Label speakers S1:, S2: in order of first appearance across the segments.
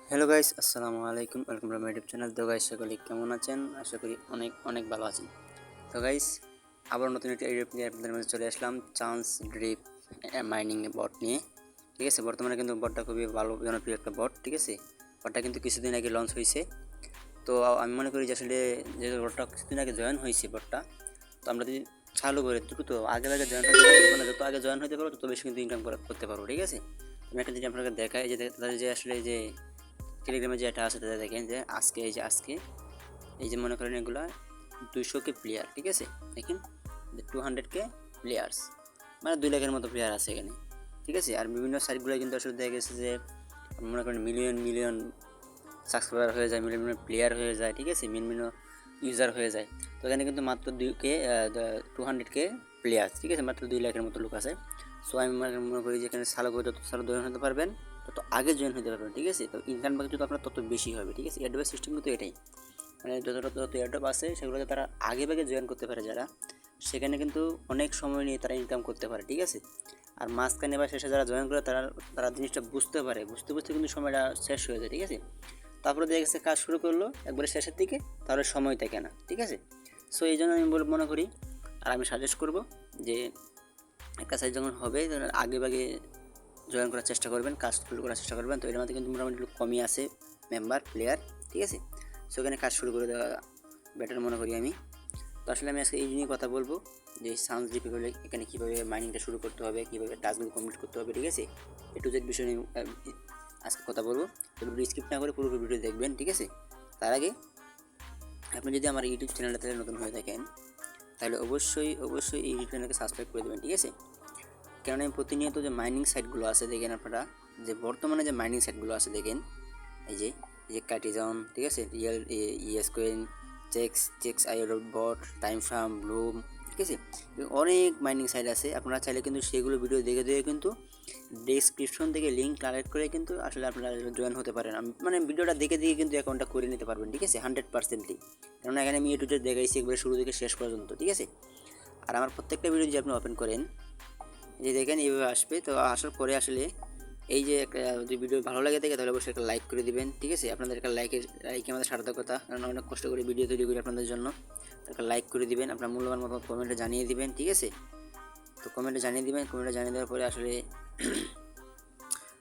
S1: Hello guys, আসসালামু আলাইকুম। Welcome to my YouTube channel. তো গাইস, সকলে কেমন আছেন? আশা করি অনেক অনেক ভালো আছেন। তো গাইস, আবার নতুন একটি এআইড্রপ নিয়ে আপনাদের মাঝে চলে আসলাম, চান্স ড্রিপ মাইনিং বট নিয়ে। ঠিক আছে, বর্তমানে কিন্তু বটটা খুবই ভালো জনপ্রিয় একটা বট। ঠিক আছে, বটটা কিন্তু কিছুদিন আগে লঞ্চ হয়েছে। তো আমি মনে করি যে আসলে যে বটটা কিছুদিন আগে জয়েন হয়েছে বটটা, তো আমরা যদি চালু করে দ্রুত আগে জয়েন হতে পারবো, মানে যত আগে জয়েন হতে পারবো তত বেশি কিন্তু ইনকাম করতে পারবো। ঠিক আছে, আমি একটা জিনিস আপনাকে দেখাই যে তাদের যে আসলে যে টেলিগ্রামে যে এটা আছে তাদের দেখেন যে আজকে এই যে মনে করেন এগুলা 200K প্লেয়ার। ঠিক আছে, দেখেন 200K প্লেয়ার্স, মানে 2 লাখের মতো প্লেয়ার আছে এখানে। ঠিক আছে, আর বিভিন্ন সাইটগুলো কিন্তু আসলে দেখা গেছে যে মনে করেন মিলিয়ন মিলিয়ন সাবস্ক্রাইবার হয়ে যায়, মিলিয়ন মিলিয়ন প্লেয়ার হয়ে যায়। ঠিক আছে, মিলিয়ন ইউজার হয়ে যায়। তো এখানে কিন্তু মাত্র 200K প্লেয়ার্স। ঠিক আছে, মাত্র 2 লাখের মতো লোক আছে। সো আমি মনে করি যে এখানে সালো করে যত সালো জয়েন হতে পারবেন তত আগে জয়েন হতে পারবেন। ঠিক আছে, তো ইনকাম বাকি যত আপনার তত বেশি হবে। ঠিক আছে, এয়ারড্রপের সিস্টেম কিন্তু এটাই, মানে যত এয়ারড্রপ আছে সেগুলোতে তারা আগে ভাগে জয়েন করতে পারে যারা, সেখানে কিন্তু অনেক সময় নিয়ে তারা ইনকাম করতে পারে। ঠিক আছে, আর মাঝখানে বা শেষে যারা জয়েন করে তারা তারা জিনিসটা বুঝতে পারে, বুঝতে বুঝতে কিন্তু সময়টা শেষ হয়ে যায়। ঠিক আছে, তারপরে দেখা গেছে কাজ শুরু করলো একবারে শেষের দিকে, তাহলে সময় থাকে না। ঠিক আছে, সো এই জন্য আমি মনে করি, আর আমি সাজেস্ট করব যে একটা সাইজ যখন হবে তখন আগে ভাগে জয়েন করার চেষ্টা করবেন, কাজ শুরু করার চেষ্টা করবেন। তো এর মধ্যে কিন্তু মোটামুটি কমই আছে মেম্বার প্লেয়ার। ঠিক আছে, সো এখানে কাজ শুরু করে দেওয়া বেটার মনে করি আমি। তো আসলে আমি আজকে এই নিয়ে কথা বলবো যে সাউন্ড জিপি করলে এখানে কীভাবে মাইনিংটা শুরু করতে হবে, কীভাবে টাস্কগুলো কমপ্লিট করতে হবে। ঠিক আছে, টু জেড বিষয় নিয়ে আজকে কথা বলবো। তো ভিডিও স্কিপ না করে পুরো ভিডিও দেখবেন। ঠিক আছে, তার আগে আপনি যদি আমার ইউটিউব চ্যানেলটাতে নতুন হয়ে থাকেন তাহলে অবশ্যই অবশ্যই এই ইউটিউব চ্যানেলকে সাবস্ক্রাইব করে দেবেন। ঠিক আছে, কেননা আমি প্রতিনিয়ত যে মাইনিং সাইটগুলো আছে দেখেন আপনারা, যে বর্তমানে যে মাইনিং সাইটগুলো আছে দেখেন, এই যে কার্টিজন। ঠিক আছে, real ES coin, checks airdrop bot, time farm, Blum. ঠিক আছে, অনেক মাইনিং সাইট আছে, আপনারা চাইলে কিন্তু সেগুলো ভিডিও দেখে দেখে কিন্তু ডেসক্রিপশন থেকে লিঙ্ক কালেক্ট করে কিন্তু আসলে আপনারা জয়েন হতে পারেন। মানে ভিডিওটা দেখে দেখে কিন্তু অ্যাকাউন্টটা করে নিতে পারবেন। ঠিক আছে, 100%ই, কেননা এখানে আমি ইউটিউবে দেখাইছি একবারে শুরু থেকে শেষ পর্যন্ত। ঠিক আছে, আর আমার প্রত্যেকটা ভিডিও যদি আপনি ওপেন করেন, যে দেখেন এইভাবে আসবে। তো আসার পরে আসলে এই যে একটা যদি ভিডিও ভালো লাগে থাকে তাহলে অবশ্যই একটা লাইক করে দিবেন। ঠিক আছে, আপনাদের একটা লাইকে আমাদের সার্থকতা, কারণ অনেক কষ্ট করে ভিডিও তৈরি করি আপনাদের জন্য। একটা লাইক করে দিবেন, আপনার মূল্যবান মতো কমেন্টে জানিয়ে দিবেন। ঠিক আছে, তো কমেন্টে জানিয়ে দিবেন, কমেন্টে জানিয়ে দেওয়ার পরে আসলে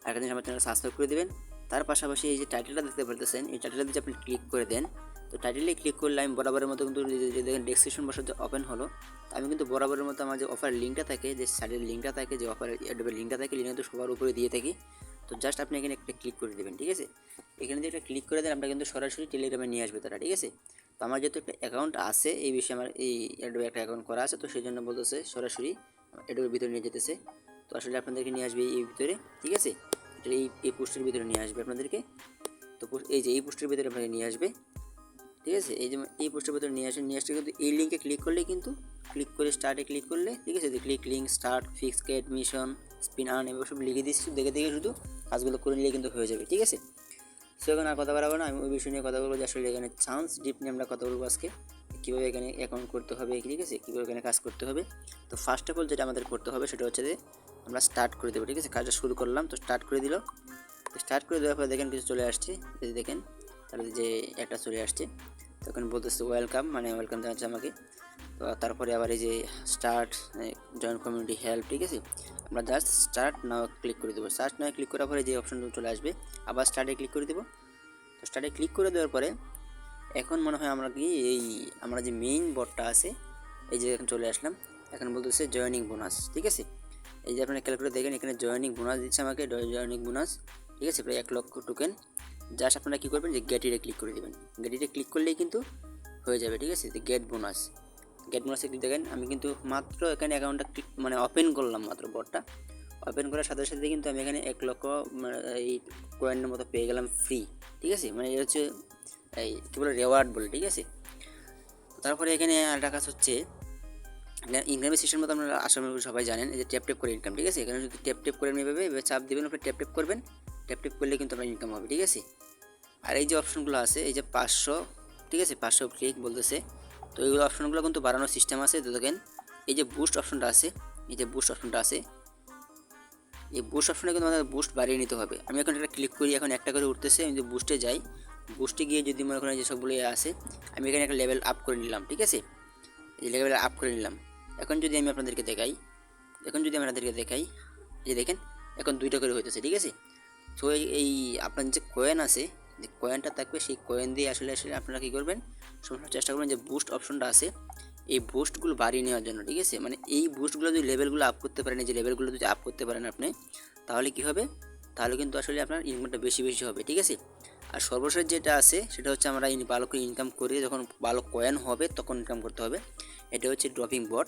S1: আরেকটা জিনিস আমার চ্যানেল সাবস্ক্রাইব করে দেবেন। তার পাশাপাশি এই যে টাইটেলটা দেখতে পারতেছেন, এই টাইটেলটা যদি আপনি ক্লিক করে দেন, তো টাইটেলে ক্লিক করলে আমি বরাবরের মতো কিন্তু যে দেখেন ডেসক্রিপশন বক্স যে ওপেন হলো, আমি কিন্তু বরাবরের মতো আমার যে অফার লিঙ্কটা থাকে, যে সাইডের লিঙ্কটা থাকে, যে অফার অ্যাডোবের লিঙ্কটা থাকে, লিঙ্কটা তো সবার উপরে দিয়ে থাকি। তো জাস্ট আপনি এখানে একটা ক্লিক করে দেবেন। ঠিক আছে, এখানে যদি একটা ক্লিক করে দেন আমরা কিন্তু সরাসরি টেলিগ্রামে নিয়ে আসবে তারা। ঠিক আছে, তো আমার যেহেতু একটা অ্যাকাউন্ট আছে এই বিষয়ে, আমার এই অ্যাডোবে একটা অ্যাকাউন্ট করা আছে, তো সেই জন্য বলতেছে সরাসরি অ্যাডোবের ভিতরে নিয়ে যেতেছে। তো আসলে আপনাদেরকে নিয়ে আসবে এই ভিতরে। ঠিক আছে, এই পোস্টের ভিতরে নিয়ে আসবে আপনাদেরকে। তো এই যে এই পোস্টের ভিতরে আপনাকে নিয়ে আসবে। ঠিক আছে, এই যে এই পোস্টের ভিতরে নিয়ে আসলে কিন্তু এই লিঙ্কে ক্লিক করলে কিন্তু ক্লিক করে স্টার্টে ক্লিক করলে, ঠিক আছে, click link start fix get mission spin earn এবার সব লিখে দিচ্ছি, দেখে দেখে শুধু কাজগুলো করে নিলে কিন্তু হয়ে যাবে। ঠিক আছে, সো এখানে আর কথা বাড়াবো না, আমি ওই বিষয় নিয়ে কথা বলবো যে আসলে এখানে চান্স ডিপ নিয়ে আমরা কথা বলবো আজকে, কীভাবে এখানে অ্যাকাউন্ট করতে হবে। ঠিক আছে, কীভাবে এখানে কাজ করতে হবে। তো ফার্স্ট অফ অল যেটা আমাদের করতে হবে সেটা হচ্ছে যে আমরা স্টার্ট করে দেবো। ঠিক আছে, কাজটা শুরু করলাম, তো স্টার্ট করে দিল। স্টার্ট করে দেওয়ার পরে দেখেন কিছু চলে আসছে, যদি দেখেন তাহলে যে একটা চলে আসছে, তখন বলতেছে ওয়েলকাম, মানে ওয়েলকাম জানাচ্ছে আমাকে। তো তারপরে আবার এই যে স্টার্ট জয়েন কমিউনিটি হেল্প। ঠিক আছে, আমরা জাস্ট স্টার্ট নাও ক্লিক করে দেবো। স্টার্ট নাও ক্লিক করার পরে যে অপশনগুলো চলে আসবে, আবার স্টার্টে ক্লিক করে দেবো। তো স্টার্টে ক্লিক করে দেওয়ার পরে এখন মনে হয় আমরা কি এই আমরা যে মেইন বটটা আছে এই যে এখন চলে আসলাম, এখন বলতেছে জয়েনিং বোনাস। ঠিক আছে, এই যে আপনারা ক্যালকুলেট দেখেন এখানে জয়েনিং বোনাস দিচ্ছে আমাকে, জয়েনিং বোনাস। ঠিক আছে, প্রায় 1 লক্ষ টোকেন। জাস্ট আপনারা কী করবেন যে গেটিতে ক্লিক করে দেবেন, গেটিতে ক্লিক করলেই কিন্তু হয়ে যাবে। ঠিক আছে, গেট বোনাসে ক্লিক দেখেন, আমি কিন্তু মাত্র এখানে অ্যাকাউন্টটা মানে ওপেন করলাম মাত্র, বটটা ওপেন করার সাথে সাথে কিন্তু আমি এখানে 1 লক্ষ এই কয়েনের মতো পেয়ে গেলাম ফ্রি। ঠিক আছে, মানে এটা হচ্ছে এই কী বলে রেওয়ার্ড বলে। ঠিক আছে, তারপরে এখানে আরেকটা কাজ হচ্ছে ইনকামের সিস্টেম মতো আপনারা আশা করি সবাই জানেন, এই যে ট্যাপ করে ইনকাম। ঠিক আছে, এখানে যদি ট্যাপ করে এভাবে চাপ দেবেন, আপনি ট্যাপ করবেন, ট্যাপ করলে কিন্তু আপনার ইনকাম হবে। ঠিক আছে, আর এই যে অপশনগুলো আছে এই যে 500, ঠিক আছে 500 ক্লিক বলতেছে, তো এইগুলো অপশনগুলো কিন্তু বাড়ানোর সিস্টেম আছে। তো দেখেন এই যে বুস্ট অপশনটা আছে, এই যে বুস্ট অপশনটা আছে, এই বুস্ট অপশনে কিন্তু আমাদের বুস্ট বাড়িয়ে নিতে হবে। আমি এখন এটা ক্লিক করি, এখন একটা করে উঠতেছে। আমি যদি বুস্টে যাই, বুস্টে গিয়ে যদি মনে করেন যে সবগুলো আছে, আমি এখানে একটা লেভেল আপ করে নিলাম, ঠিক আছে, এই লেভেল আপ করে নিলাম। এখন যদি আমি আপনাদেরকে দেখাই, এই যে দেখেন এখন 2টা করে হইতেছে, ঠিক আছে। তো এই আপনার যে কয়েন আছে, যে কয়েনটা থাকবে, সেই কয়েন দিয়ে আসলে আপনারা কী করবেন, সবসময় চেষ্টা করবেন যে বুস্ট অপশনটা আছে এই বুস্টগুলো বাড়িয়ে নেওয়ার জন্য, ঠিক আছে। মানে এই বুস্টগুলো যদি লেভেলগুলো আপ করতে পারেন, এই যে লেভেলগুলো যদি আপ করতে পারেন আপনি, তাহলে কী হবে, তাহলে কিন্তু আসলে আপনার ইনকামটা বেশি হবে, ঠিক আছে। আর সর্বশেষ যেটা আছে সেটা হচ্ছে আমরা ভালো করে ইনকাম করে যখন ভালো কয়েন হবে তখন ইনকাম করতে হবে। এটা হচ্ছে ড্রপিং বট।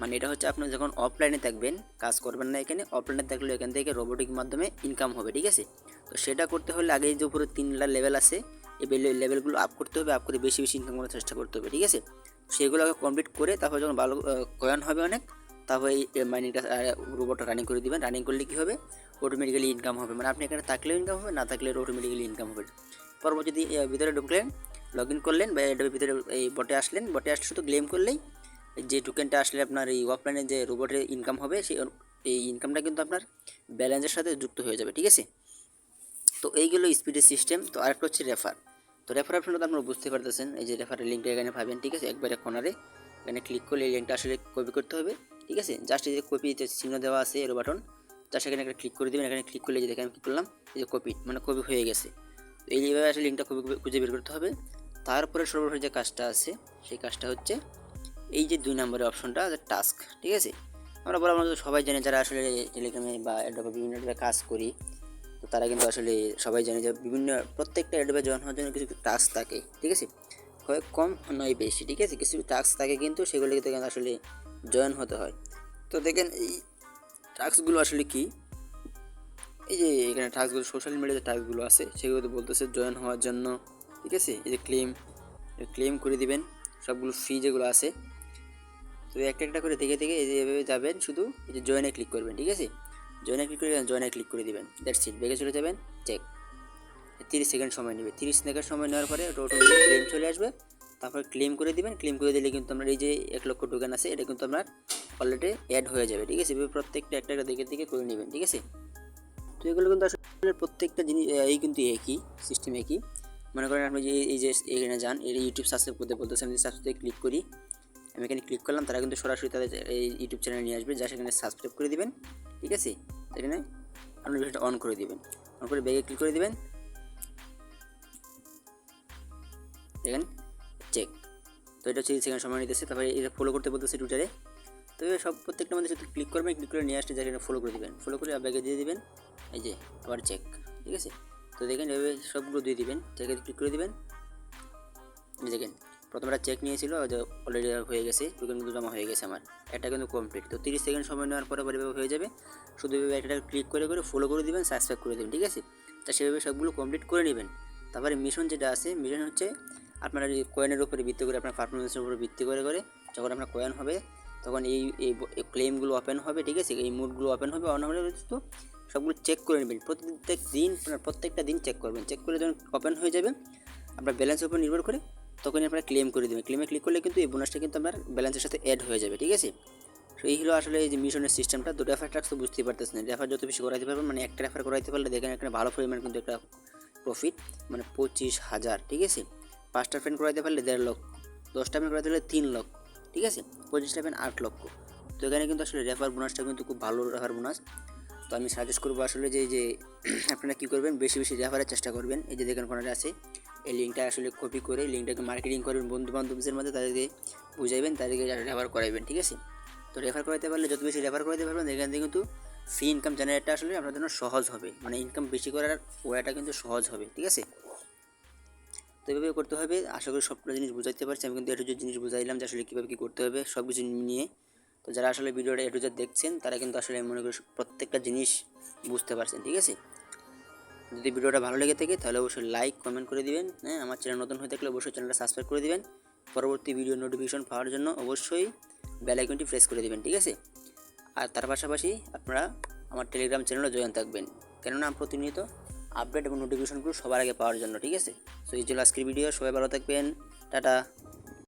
S1: মানে এটা হচ্ছে আপনার যখন অফলাইনে থাকবেন, কাজ করবেন না এখানে, অফলাইনে থাকলে এখান থেকে রোবোটিক মাধ্যমে ইনকাম হবে, ঠিক আছে। তো সেটা করতে হলে আগে যে উপরে 3টা লেভেল আছে, এই লেভেলগুলো আপ করতে হবে, আপ করে বেশি ইনকাম করার চেষ্টা করতে হবে, ঠিক আছে। সেগুলোকে কমপ্লিট করে তারপর যখন ভালো কয়েন হবে অনেক, তারপর এই মাইনিংটা রোবটটা রানিং করে দিবেন। রানিং করলে কী হবে, অটোমেটিক্যালি ইনকাম হবে। মানে আপনি এখানে থাকলেও ইনকাম হবে, না থাকলে অটোমেটিক্যালি ইনকাম হবে। পরবর্তী ভিতরে ঢুকলেন, লগ ইন করলেন বা এর ভিতরে এই বটে আসলেন, বটে আসলে শুধু ক্লেম করলেই যে টোকেনটা আসলে আপনার এই অফলাইনে যে রোবটের ইনকাম হবে, সেই এই ইনকামটা কিন্তু আপনার ব্যালেন্সের সাথে যুক্ত হয়ে যাবে, ঠিক আছে। তো এইগুলো স্পিডের সিস্টেম। তো আরেকটা হচ্ছে রেফার। তো রেফার অপশনটা তো আপনারা বুঝতে পারতেছেন, এই যে রেফারের লিঙ্কটা এখানে পাবেন, ঠিক আছে, একবারে কর্নারে এখানে ক্লিক করলে এই লিঙ্কটা আসলে কপি করতে হবে, ঠিক আছে। জাস্ট এই যে কপি চিহ্ন দেওয়া আছে এর বাটন, জাস্ট এখানে একটা ক্লিক করে দেবেন। এখানে ক্লিক করলে যে দেখেন আমি কী করলাম, এই যে কপি, মানে কপি হয়ে গেছে। তো এইভাবে আসলে লিঙ্কটা খুঁজে বের করতে হবে। তারপরে সর্বশেষ যে কাজটা আছে, সেই কাজটা হচ্ছে এই যে 2 নম্বরের অপশনটা, টাস্ক, ঠিক আছে। আমরা বলার মতো সবাই জানে, যারা আসলে টেলিগ্রামে বা অ্যাড্রপে বিভিন্ন কাজ করি, তো তারা কিন্তু আসলে সবাই জানে যে প্রত্যেকটা অ্যাড্রপে জয়েন হওয়ার জন্য কিছু টাস্ক থাকে, ঠিক আছে, কম নয় বেশি, ঠিক আছে, কিছু টাস্ক থাকে কিন্তু সেগুলো কিন্তু আসলে জয়েন হতে হয়। তো দেখেন এই টাস্কগুলো আসলে কি, এই যে এখানে টাস্কগুলো সোশ্যাল মিডিয়াতে টাস্কগুলো আছে সেগুলো তো বলতেছে জয়েন হওয়ার জন্য, ঠিক আছে। এই যে ক্লেম করে দিবেন সবগুলো ফ্রি যেগুলো আছে। তো একটা করে দেখে এই যে এভাবে যাবেন, শুধু এই যে জয়েনে ক্লিক করবেন, ঠিক আছে। জয়েনে ক্লিক করে দিবেন, দ্যাটস ইট, বেগে চলে যাবেন, চেক। 30 সেকেন্ড সময় নেবে। 30 সেকেন্ড সময় নেওয়ার পরে অটোমেটিক ক্লেম চলে আসবে। তারপর ক্লেম করে দিবেন। ক্লেম করে দিলে কিন্তু আপনার এই যে 1 লক্ষ টোকেন আছে, এটা কিন্তু আপনার অলরেডি অ্যাড হয়ে যাবে, ঠিক আছে। এভাবে প্রত্যেকটা একটা দেখে করে নেবেন, ঠিক আছে। তো এগুলো কিন্তু আসলে প্রত্যেকটা জিনিস এই কিন্তু একই সিস্টেম, একই। মনে করেন আপনি যে এই যে এখানে যান, এর ইউটিউব সাবস্ক্রাইব করতে বলতেছে, আমি সাবস্ক্রাইব ক্লিক করি, আমি এখানে ক্লিক করলাম, তারা কিন্তু সরাসরি তাদের এই ইউটিউব চ্যানেলে নিয়ে আসবে। যা সেখানে সাবস্ক্রাইব করে দিবেন, ঠিক আছে। এখানে আপনি ভিডিওটা অন করে দিবেন, অন করে ব্যাগে ক্লিক করে দিবেন, দেখেন চেক। তো এটা 30 সেকেন্ড সময় নিতেছে। তারপরে এটা ফলো করতে বলতেছে টুইটারে। তো সব প্রত্যেকটা মধ্যে শুধু ক্লিক করবেন, ক্লিক করে নিয়ে আসতে যেখানে ফলো করে দিবেন, ফলো করে ব্যাগে দিয়ে দিবেন, এই যে আবার চেক, ঠিক আছে। তো দেখেন এভাবে সবগুলো দিয়ে দিবেন, চেকে ক্লিক করে দিবেন। দেখেন প্রথমটা চেক নিয়েছিল, যে অলরেডি হয়ে গেছে, টোকেন কিন্তু জমা হয়ে গেছে আমার, এটা কিন্তু কমপ্লিট। তো 30 সেকেন্ড সময় নেওয়ার পরে হয়ে যাবে। শুধু এটা ক্লিক করে ফলো করে দিবেন, সাবস্ক্রাইব করে দেবেন, ঠিক আছে। তা সেভাবে সবগুলো কমপ্লিট করে নেবেন। তারপরে মিশন যেটা আছে, মিশন হচ্ছে আপনার এই কয়েনের উপরে ভিত্তি করে, আপনার পারফরমেন্সের উপরে ভিত্তি করে যখন আপনার কয়েন হবে তখন এই ক্লেমগুলো ওপেন হবে, ঠিক আছে, এই মোডগুলো ওপেন হবে। অন হলে তো সবগুলো চেক করে নেবেন প্রত্যেকটা দিন চেক করবেন। চেক করে যখন ওপেন হয়ে যাবে, আপনার ব্যালেন্সের উপর নির্ভর করে তখনই আপনারা ক্লেম করে দেবেন। ক্লেমে ক্লিক করলে কিন্তু এই বোনাসটা কিন্তু আপনার ব্যালেন্সের সাথে অ্যাড হয়ে যাবে, ঠিক আছে। তো এই হলো আসলে এই যে মিশনের সিস্টেমটা। তো রেফার টাস্ক তো বুঝতেই পারতেছেন, রেফার যত বেশি করাইতে পারবেন, মানে একটা রেফার করাইতে পারলে দেখেন একটা ভালো পরিমাণ কিন্তু একটা প্রফিট, মানে 25,000, ঠিক আছে। 5টা ফ্রেন্ড করাইতে পারলে 1.5 লক্ষ, 10টা ফ্রেন্ড করাইতে পারলে 3 লক্ষ, ঠিক আছে, 25টা ফ্রেন্ড 8 লক্ষ। তো এখানে কিন্তু আসলে রেফার বোনাসটা কিন্তু খুব ভালো রেফার বোনাস। তো আমি সাজেস্ট করবো আসলে যে আপনারা কী করবেন, বেশি রেফারের চেষ্টা করবেন। এই যে দেখেন কোনটা আছে, এই লিঙ্কটা আসলে কপি করে লিঙ্কটাকে মার্কেটিং করবেন বন্ধু বান্ধবদের মধ্যে, তাদেরকে বুঝাইবেন, তাদেরকে রেফার করাইবেন, ঠিক আছে। তো রেফার করাইতে পারলে, যত বেশি রেফার করাইতে পারবেন, এখান থেকে কিন্তু ফ্রি ইনকাম জেনারেটটা আসলে আপনার জন্য সহজ হবে, মানে ইনকাম বেশি করার ওয়েটা কিন্তু সহজ হবে, ঠিক আছে। তো এভাবে করতে হবে। আশা করি সবটা জিনিস বুঝাইতে পারছি। আমি কিন্তু একটু জিনিস বুঝাইলাম যে আসলে কীভাবে কী করতে হবে সব কিছু নিয়ে। তো যারা আসলে ভিডিওটা একটু দেখছেন, তারা কিন্তু আসলে মনে করি প্রত্যেকটা জিনিস বুঝতে পারছেন, ঠিক আছে। যদি ভিডিওটা ভালো লেগে থাকে তাহলে অবশ্যই লাইক কমেন্ট করে দিবেন। হ্যাঁ, আমার চ্যানেল নতুন হয়ে থাকলে অবশ্যই চ্যানেলটা সাবস্ক্রাইব করে দিবেন। পরবর্তী ভিডিও নোটিফিকেশন পাওয়ার জন্য অবশ্যই বেল আইকনটি প্রেস করে দিবেন, ঠিক আছে। আর তার পাশাপাশি আপনারা আমার টেলিগ্রাম চ্যানেলে জয়েন থাকবেন, কেননা প্রতিনিয়ত আপডেট এবং নোটিফিকেশনগুলো সবার আগে পাওয়ার জন্য, ঠিক আছে। সো এই ছিল আজকের ভিডিও। সবাই ভালো থাকবেন, টাটা।